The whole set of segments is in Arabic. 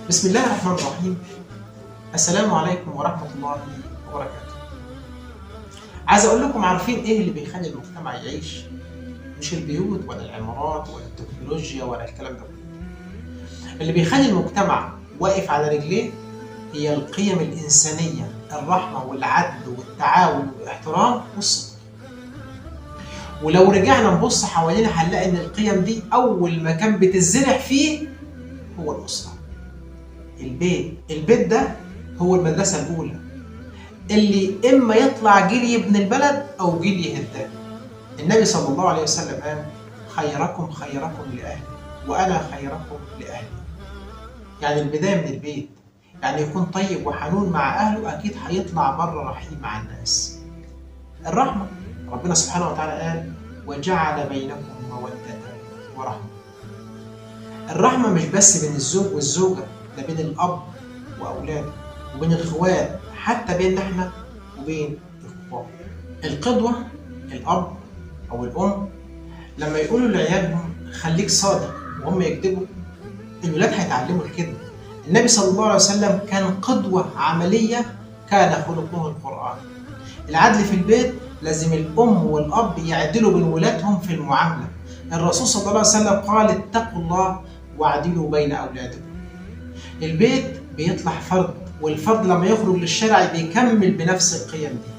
بسم الله الرحمن الرحيم. السلام عليكم ورحمة الله وبركاته. عايز أقول لكم، عارفين إيه اللي بيخلي المجتمع يعيش؟ مش البيوت ولا العمارات ولا التكنولوجيا ولا الكلام ده. اللي بيخلي المجتمع واقف على رجليه هي القيم الإنسانية، الرحمة والعدل والتعاون والاحترام والصدق. ولو رجعنا نبص حوالينا هنلاقي إن القيم دي أول مكان بتزرع فيه هو الأسرة. البيت ده هو المدرسة الأولى اللي إما يطلع جيل يبني البلد أو جيل يهدها. النبي صلى الله عليه وسلم قال: خيركم خيركم لأهلي وأنا خيركم لأهلي. يعني البداية من البيت، يعني يكون طيب وحنون مع أهله، أكيد هيطلع بره رحيم مع الناس. الرحمة، ربنا سبحانه وتعالى قال: وجعل بينكم مودة ورحمة. الرحمة مش بس بين الزوج والزوجة، ده بين الأب وأولاده وبين الإخوات، حتى بين إحنا وبين الكبار. القدوة، الأب أو الأم لما يقولوا لعيالهم خليك صادق وهم يكذبوا، الولاد هيتعلموا الكذب. النبي صلى الله عليه وسلم كان قدوة عملية، كان خلقه القرآن. العدل في البيت، لازم الأم والأب يعدلوا بين ولادهم في المعاملة. الرسول صلى الله عليه وسلم قال: اتقوا الله واعدلوا بين أولادكم. البيت بيطلع فرد، والفرد لما يخرج للشارع بيكمل بنفس القيم دي.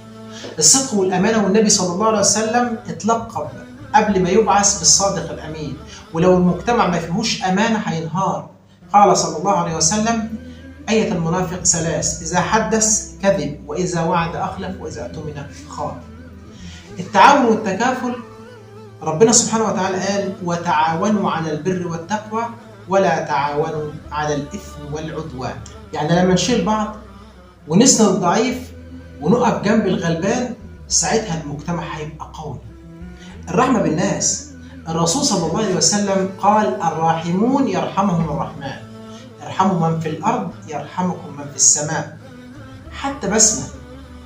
الصدق والأمانة، والنبي صلى الله عليه وسلم اتلقب قبل ما يبعث بالصادق الأمين. ولو المجتمع ما فيهوش أمانة هينهار. قال صلى الله عليه وسلم: آية المنافق ثلاث: إذا حدث كذب، وإذا وعد أخلف، وإذا اؤتمن خان. التعاون والتكافل، ربنا سبحانه وتعالى قال: وتعاونوا على البر والتقوى ولا تعاونوا على الإثم والعدوان. يعني لما نشيل بعض ونسند الضعيف ونقف جنب الغلبان، ساعتها المجتمع هيبقى قوي. الرحمة بالناس، الرسول صلى الله عليه وسلم قال: الراحمون يرحمهم الرحمن، ارحموا من في الأرض يرحمكم من في السماء. حتى بسمة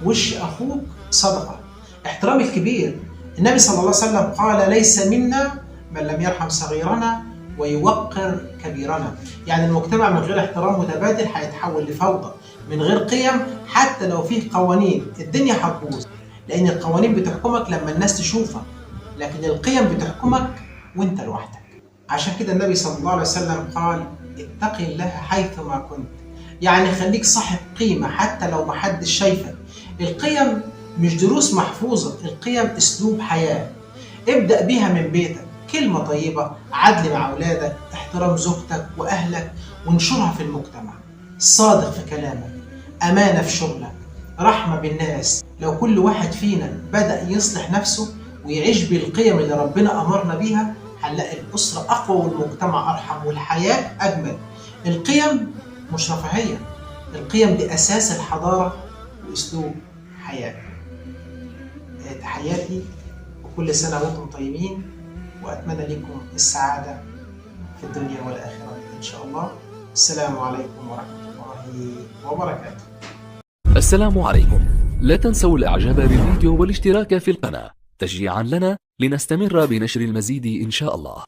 وش أخوك صدقة. احترام الكبير، النبي صلى الله عليه وسلم قال: ليس منا من لم يرحم صغيرنا ويوقر كبيرنا. يعني المجتمع من غير احترام متبادل هيتحول لفوضى. من غير قيم، حتى لو فيه قوانين الدنيا هتبوظ، لأن القوانين بتحكمك لما الناس تشوفك، لكن القيم بتحكمك وانت لوحدك. عشان كده النبي صلى الله عليه وسلم قال: اتق الله حيثما كنت. يعني خليك صاحب قيمة حتى لو محدش شايفك. القيم مش دروس محفوظة، القيم اسلوب حياة. ابدأ بيها من بيتك، كلمة طيبة، عدل مع أولادك، احترام زوجتك وأهلك، وانشرها في المجتمع. صادق في كلامك، أمانة في شغلك، رحمة بالناس. لو كل واحد فينا بدأ يصلح نفسه ويعيش بالقيم اللي ربنا أمرنا بيها، هنلاقي الأسرة أقوى والمجتمع أرحم والحياة أجمل. القيم مش رفاهية، القيم دي أساس الحضارة وأسلوب حياة. تحياتي، وكل سنة وأنتم طيبين، وأتمنى لكم السعادة في الدنيا والآخرة إن شاء الله. السلام عليكم ورحمة الله وبركاته. السلام عليكم. لا تنسوا الإعجاب بالفيديو والاشتراك في القناة تشجيعا لنا لنستمر بنشر المزيد إن شاء الله.